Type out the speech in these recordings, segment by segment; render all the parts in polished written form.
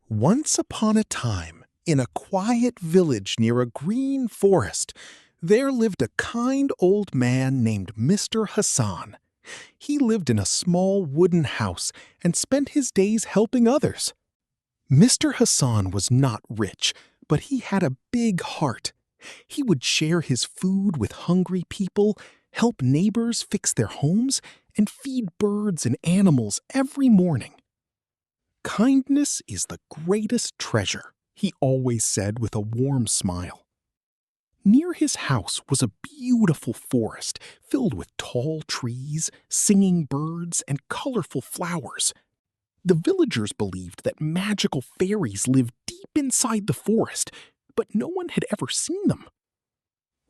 Once upon a time, in a quiet village near a green forest, there lived a kind old man named Mr. Hassan. He lived in a small wooden house and spent his days helping others. Mr. Hassan was not rich, but he had a big heart. He would share his food with hungry people, help neighbors fix their homes, and feed birds and animals every morning. Kindness is the greatest treasure, he always said with a warm smile. Near his house was a beautiful forest filled with tall trees, singing birds, and colorful flowers. The villagers believed that magical fairies lived deep inside the forest, but no one had ever seen them.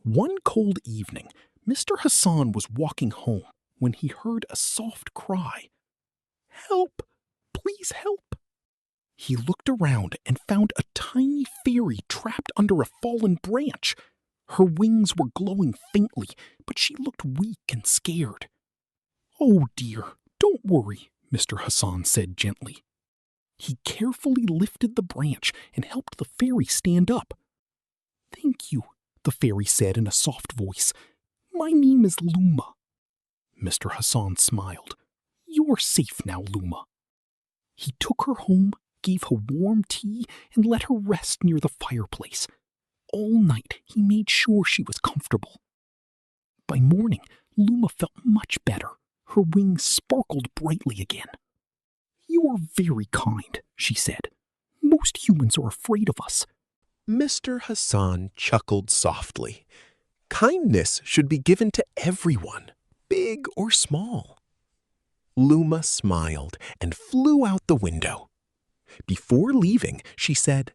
One cold evening, Mr. Hassan was walking home when he heard a soft cry. "Help! Please help!" He looked around and found a tiny fairy trapped under a fallen branch. Her wings were glowing faintly, but she looked weak and scared. "Oh dear, don't worry," Mr. Hassan said gently. He carefully lifted the branch and helped the fairy stand up. "Thank you," the fairy said in a soft voice. "My name is Luma." Mr. Hassan smiled. "You're safe now, Luma." He took her home, gave her warm tea, and let her rest near the fireplace. All night he made sure she was comfortable. By morning, Luma felt much better. Her wings sparkled brightly again. "You are very kind," she said. "Most humans are afraid of us." Mr. Hassan chuckled softly. Kindness should be given to everyone, big or small. Luma smiled and flew out the window. Before leaving, she said,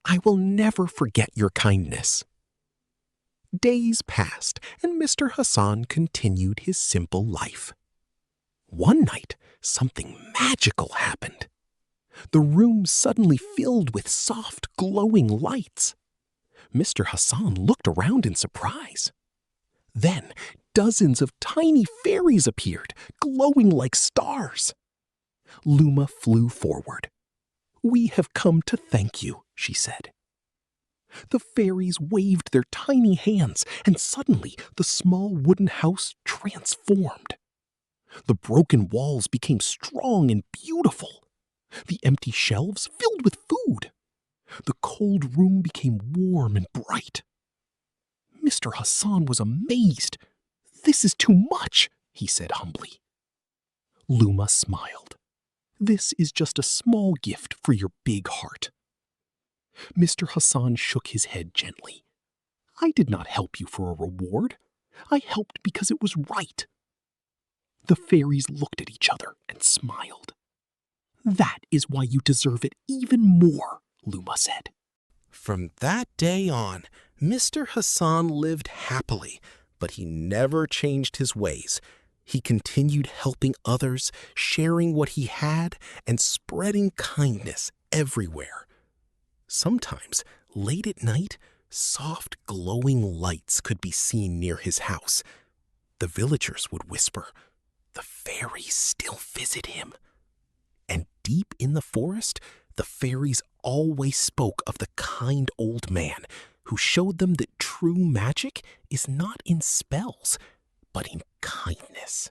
"I will never forget your kindness." Days passed, and Mr. Hassan continued his simple life. One night, something magical happened. The room suddenly filled with soft, glowing lights. Mr. Hassan looked around in surprise. Then, dozens of tiny fairies appeared, glowing like stars. Luma flew forward. "We have come to thank you," she said. The fairies waved their tiny hands, and suddenly the small wooden house transformed. The broken walls became strong and beautiful. The empty shelves filled with food. The cold room became warm and bright. Mr. Hassan was amazed. "This is too much," he said humbly. Luma smiled. "This is just a small gift for your big heart." Mr. Hassan shook his head gently. "I did not help you for a reward. I helped because it was right." The fairies looked at each other and smiled. "That is why you deserve it even more," Luma said. From that day on, Mr. Hassan lived happily, but he never changed his ways. He continued helping others, sharing what he had, and spreading kindness everywhere. Sometimes, late at night, soft glowing lights could be seen near his house. The villagers would whisper, "The fairies still visit him." And deep in the forest, the fairies always spoke of the kind old man who showed them that true magic is not in spells, but in kindness.